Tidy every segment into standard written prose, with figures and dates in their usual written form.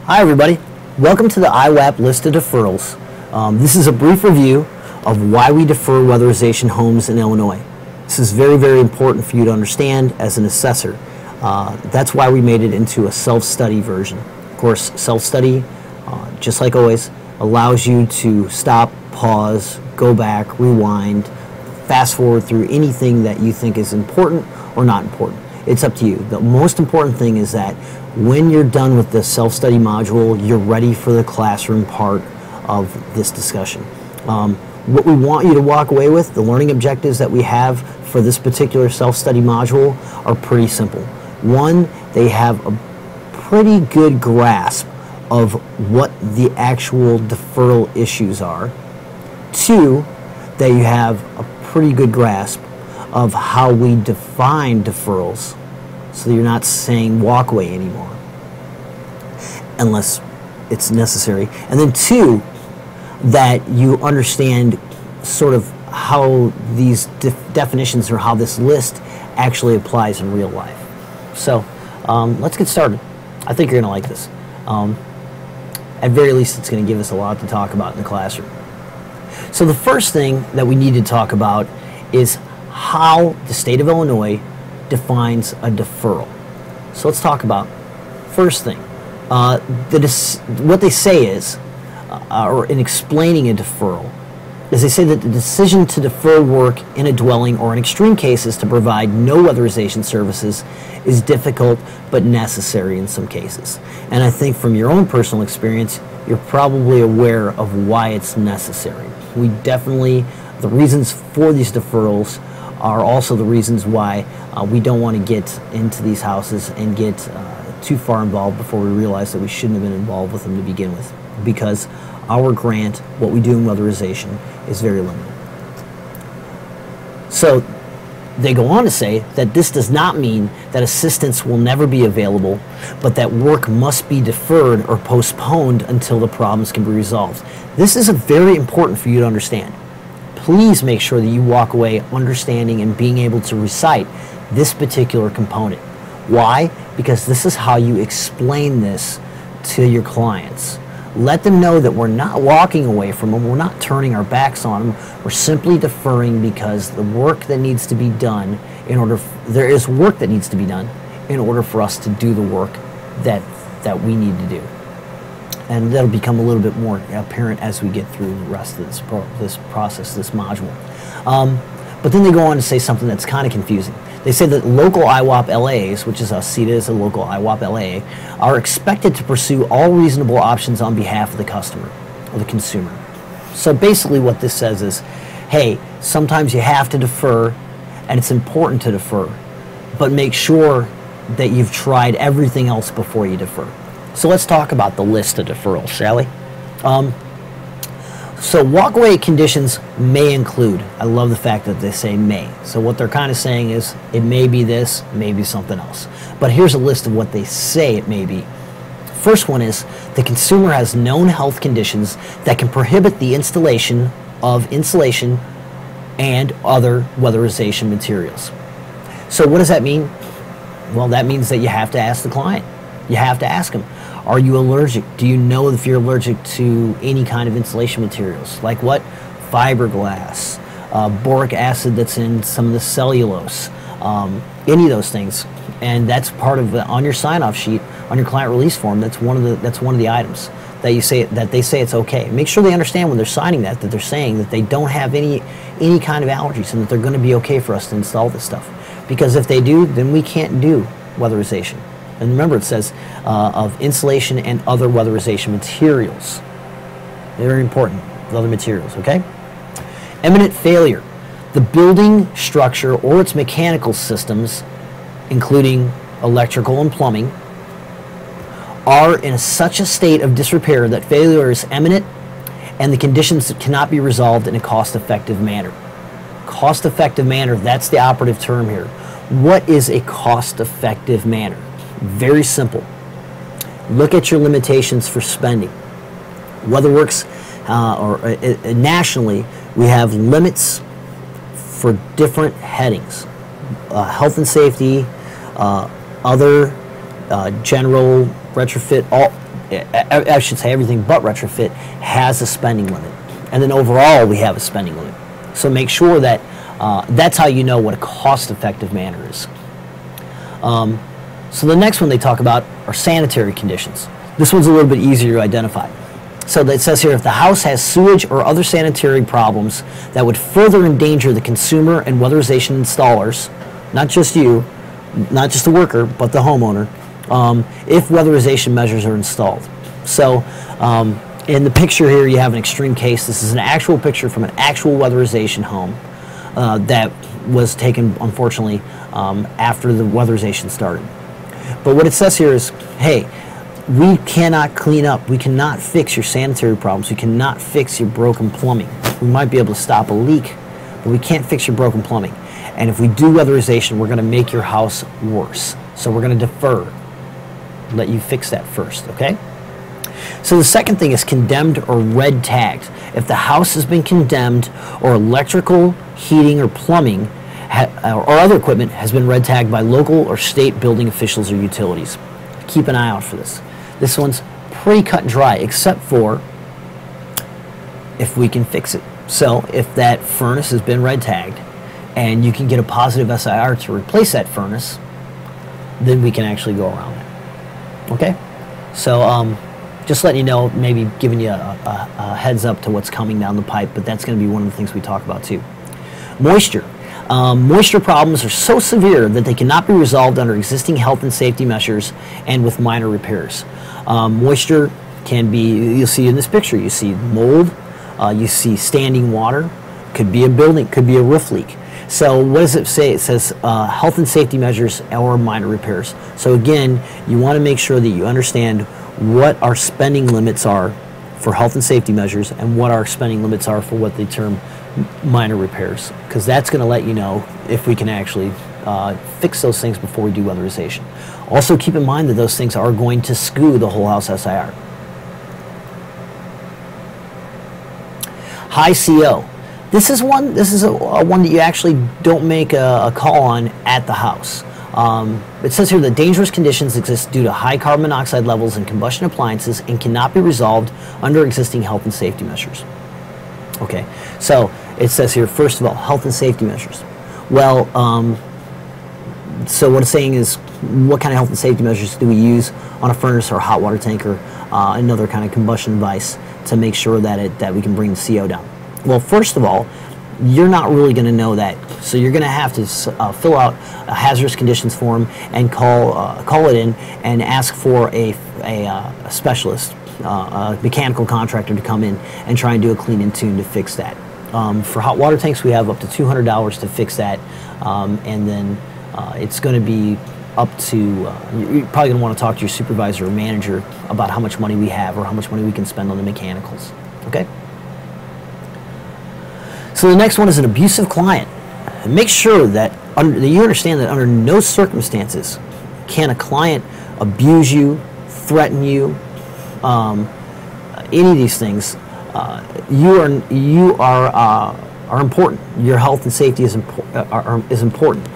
Hi everybody, welcome to the IHWAP list of deferrals. This is a brief review of why we defer weatherization homes in Illinois. This is very, very important for you to understand as an assessor. That's why we made it into a self-study version. Of course, self-study, just like always, allows you to stop, pause, go back, rewind, fast forward through anything that you think is important or not important. It's up to you. The most important thing is that when you're done with the self-study module, you're ready for the classroom part of this discussion. What we want you to walk away with, the learning objectives that we have for this particular self-study module are pretty simple. One, they have a pretty good grasp of what the actual deferral issues are. Two, that you have a pretty good grasp of how we define deferrals, so that you're not saying walkaway anymore unless it's necessary. And then two, that you understand sort of how these definitions or how this list actually applies in real life. So let's get started. I think you're going to like this. At very least, it's going to give us a lot to talk about in the classroom. So the first thing that we need to talk about is how the state of Illinois defines a deferral. So let's talk about first thing. What they say is, or in explaining a deferral, is they say that the decision to defer work in a dwelling or in extreme cases to provide no weatherization services is difficult but necessary in some cases. And I think from your own personal experience, you're probably aware of why it's necessary. We definitely, the reasons for these deferrals are also the reasons why we don't want to get into these houses and get too far involved before we realize that we shouldn't have been involved with them to begin with, because our grant, what we do in weatherization, is very limited. So they go on to say that this does not mean that assistance will never be available, but that work must be deferred or postponed until the problems can be resolved. This is very important for you to understand. Please make sure that you walk away understanding and being able to recite this particular component. Why? Because this is how you explain this to your clients. Let them know that we're not walking away from them, we're not turning our backs on them, we're simply deferring because the work that needs to be done, there is work that needs to be done in order for us to do the work that we need to do. And that'll become a little bit more apparent as we get through the rest of this process, this module. But then they go on to say something that's kind of confusing. They say that local IHWAP LAs, which is CEDA is a local IHWAP LA, are expected to pursue all reasonable options on behalf of the customer or the consumer. So basically what this says is, hey, sometimes you have to defer, and it's important to defer, but make sure that you've tried everything else before you defer. So let's talk about the list of deferrals, shall we? So walkaway conditions may include, I love the fact that they say may. So what they're kind of saying is it may be this, maybe something else. But here's a list of what they say it may be. First one is the consumer has known health conditions that can prohibit the installation of insulation and other weatherization materials. So what does that mean? Well, that means that you have to ask the client. You have to ask them, are you allergic? Do you know if you're allergic to any kind of insulation materials? Like what? Fiberglass, boric acid that's in some of the cellulose, any of those things. And that's part of on your sign-off sheet, on your client release form, that's one of the items that they say it's okay. Make sure they understand when they're signing that they're saying that they don't have any kind of allergies and that they're going to be okay for us to install this stuff. Because if they do, then we can't do weatherization. And remember, it says of insulation and other weatherization materials. Very important, the other materials, okay? Imminent failure. The building structure or its mechanical systems, including electrical and plumbing, are in such a state of disrepair that failure is imminent and the conditions cannot be resolved in a cost-effective manner. Cost-effective manner, that's the operative term here. What is a cost-effective manner? Very simple. Look at your limitations for spending. WeatherWorks, nationally, we have limits for different headings. Health and safety, other general retrofit, I should say everything but retrofit has a spending limit. And then overall, we have a spending limit. So make sure that that's how you know what a cost-effective manner is. So the next one they talk about are sanitary conditions. This one's a little bit easier to identify. So it says here, if the house has sewage or other sanitary problems that would further endanger the consumer and weatherization installers, not just you, not just the worker, but the homeowner, if weatherization measures are installed. So in the picture here, you have an extreme case. This is an actual picture from an actual weatherization home that was taken, unfortunately, after the weatherization started. But what it says here is, hey, we cannot clean up, we cannot fix your sanitary problems, we cannot fix your broken plumbing. We might be able to stop a leak, but we can't fix your broken plumbing. And if we do weatherization, we're going to make your house worse. So we're going to defer, let you fix that first, okay? So the second thing is condemned or red tagged. If the house has been condemned or electrical, heating, or plumbing or other equipment has been red tagged by local or state building officials or utilities. Keep an eye out for this. This one's pretty cut and dry, except for if we can fix it. So if that furnace has been red tagged and you can get a positive SIR to replace that furnace, then we can actually go around it. Okay? So just letting you know, maybe giving you a heads up to what's coming down the pipe, but that's going to be one of the things we talk about too. Moisture. Moisture problems are so severe that they cannot be resolved under existing health and safety measures and with minor repairs. Moisture can be, you'll see in this picture, you see mold, you see standing water, could be a building, could be a roof leak. So what does it say? It says health and safety measures or minor repairs. So again, you want to make sure that you understand what our spending limits are for health and safety measures and what our spending limits are for what they term minor repairs, because that's going to let you know if we can actually fix those things before we do weatherization. Also keep in mind that those things are going to skew the whole house SIR. High CO. This is one that you actually don't make a call on at the house. It says here that dangerous conditions exist due to high carbon monoxide levels in combustion appliances and cannot be resolved under existing health and safety measures. Okay, so it says here, first of all, health and safety measures. Well, so what it's saying is, what kind of health and safety measures do we use on a furnace or a hot water tank or another kind of combustion device to make sure that we can bring the CO down? Well, first of all, you're not really going to know that, so you're going to have to fill out a hazardous conditions form and call it in and ask for a specialist, a mechanical contractor to come in and try and do a clean and tune to fix that. For hot water tanks, we have up to $200 to fix that, and then it's going to be up to, you're probably going to want to talk to your supervisor or manager about how much money we have or how much money we can spend on the mechanicals. Okay? So the next one is an abusive client. Make sure that you understand that under no circumstances can a client abuse you, threaten you, any of these things. You are important. Your health and safety is important to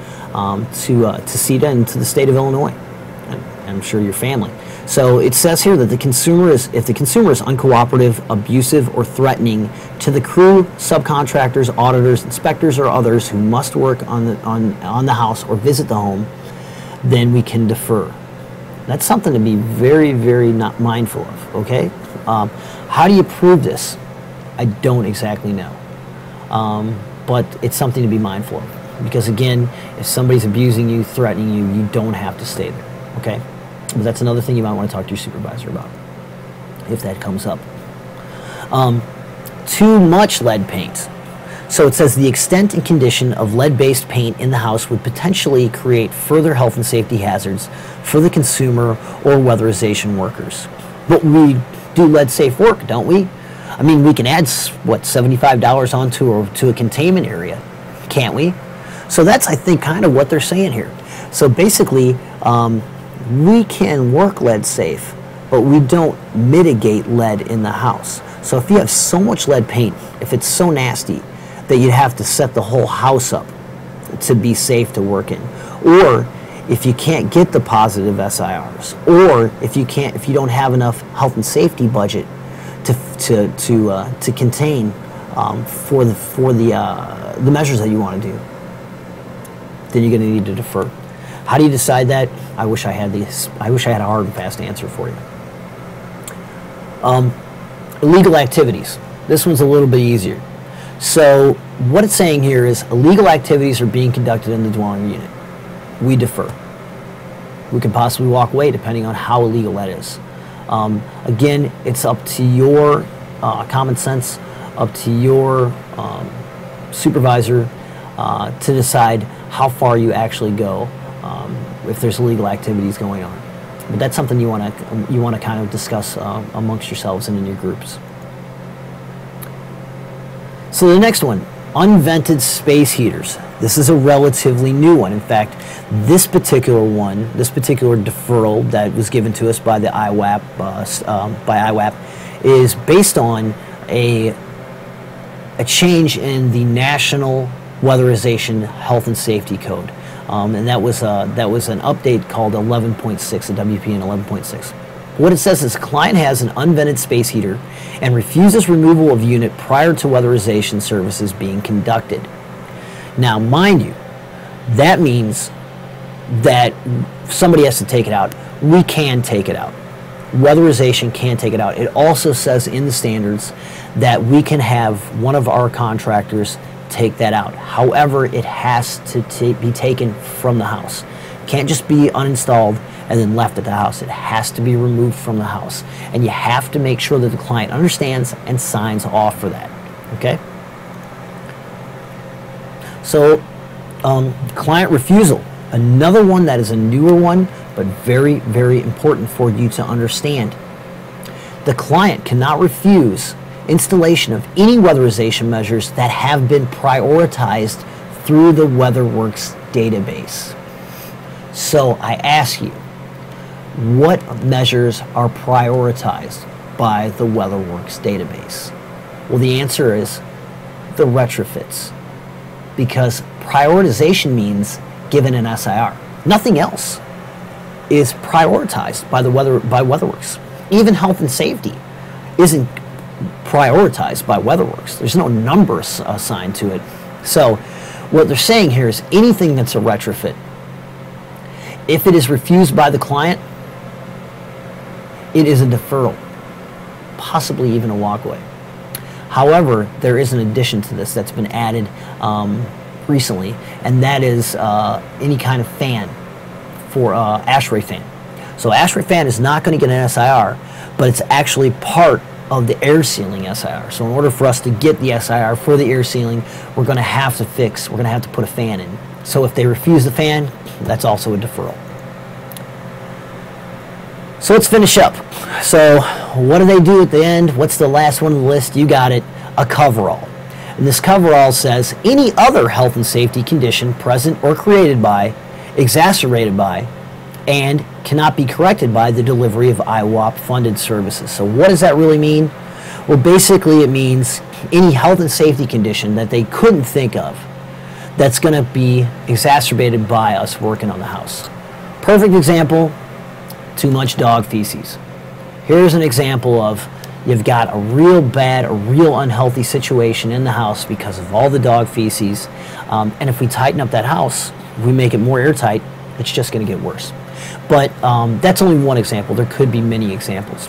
CEDA and to the state of Illinois, and I'm sure your family. So it says here that if the consumer is uncooperative, abusive, or threatening to the crew, subcontractors, auditors, inspectors, or others who must work on the house or visit the home, then we can defer. That's something to be very, very not mindful of. Okay, how do you prove this? I don't exactly know, but it's something to be mindful of, because again, if somebody's abusing you, threatening you, you don't have to stay there. Okay. But that's another thing you might want to talk to your supervisor about if that comes up. Too much lead paint. So it says the extent and condition of lead-based paint in the house would potentially create further health and safety hazards for the consumer or weatherization workers. But we do lead-safe work, don't we? I mean, we can add, what, $75 onto a containment area, can't we? So that's, I think, kind of what they're saying here. So basically, we can work lead safe, but we don't mitigate lead in the house. So if you have so much lead paint, if it's so nasty that you'd have to set the whole house up to be safe to work in, or if you can't get the positive SIRs, or if you don't have enough health and safety budget to contain for the measures that you want to do, then you're going to need to defer. How do you decide that? I wish I had a hard and fast answer for you. Illegal activities. This one's a little bit easier. So what it's saying here is illegal activities are being conducted in the dwelling unit. We defer. We could possibly walk away depending on how illegal that is. Again, it's up to your common sense, up to your supervisor to decide how far you actually go if there's illegal activities going on. But that's something you want to kind of discuss amongst yourselves and in your groups. So the next one, unvented space heaters. This is a relatively new one. In fact, this particular deferral that was given to us by the IHWAP, is based on a change in the National Weatherization Health and Safety Code, and that was an update called 11.6, the WPN 11.6. What it says is, client has an unvented space heater and refuses removal of unit prior to weatherization services being conducted. Now, mind you, that means that somebody has to take it out. We can take it out. Weatherization can take it out. It also says in the standards that we can have one of our contractors take that out. However, it has to be taken from the house. It can't just be uninstalled and then left at the house. It has to be removed from the house. And you have to make sure that the client understands and signs off for that. Okay? So, client refusal. Another one that is a newer one, but very, very important for you to understand. The client cannot refuse installation of any weatherization measures that have been prioritized through the WeatherWorks database. So I ask you, what measures are prioritized by the WeatherWorks database? Well, the answer is the retrofits, because prioritization means given an SIR. Nothing else is prioritized by WeatherWorks. Even health and safety isn't prioritized by WeatherWorks. There's no numbers assigned to it. So what they're saying here is anything that's a retrofit, if it is refused by the client, it is a deferral, possibly even a walkaway. However, there is an addition to this that's been added recently, and that is any kind of fan for ASHRAE fan. So ASHRAE fan is not going to get an SIR, but it's actually part of the air sealing SIR. So in order for us to get the SIR for the air sealing, we're going to have to put a fan in. So if they refuse the fan, that's also a deferral. So let's finish up. So what do they do at the end? What's the last one on the list? You got it, a coverall. And this coverall says any other health and safety condition present or created by, exacerbated by, and cannot be corrected by the delivery of IHWAP funded services. So what does that really mean? Well, basically it means any health and safety condition that they couldn't think of that's going to be exacerbated by us working on the house. Perfect example, too much dog feces. Here's an example of you've got a real bad, a real unhealthy situation in the house because of all the dog feces, and if we tighten up that house, if we make it more airtight, it's just going to get worse. But that's only one example. There could be many examples.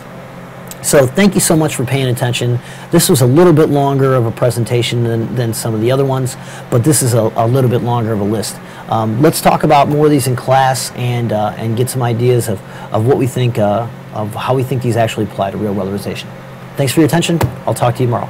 So thank you so much for paying attention. This was a little bit longer of a presentation than some of the other ones, but this is a little bit longer of a list. Let's talk about more of these in class and get some ideas of what we think, of how we think these actually apply to real weatherization. Thanks for your attention. I'll talk to you tomorrow.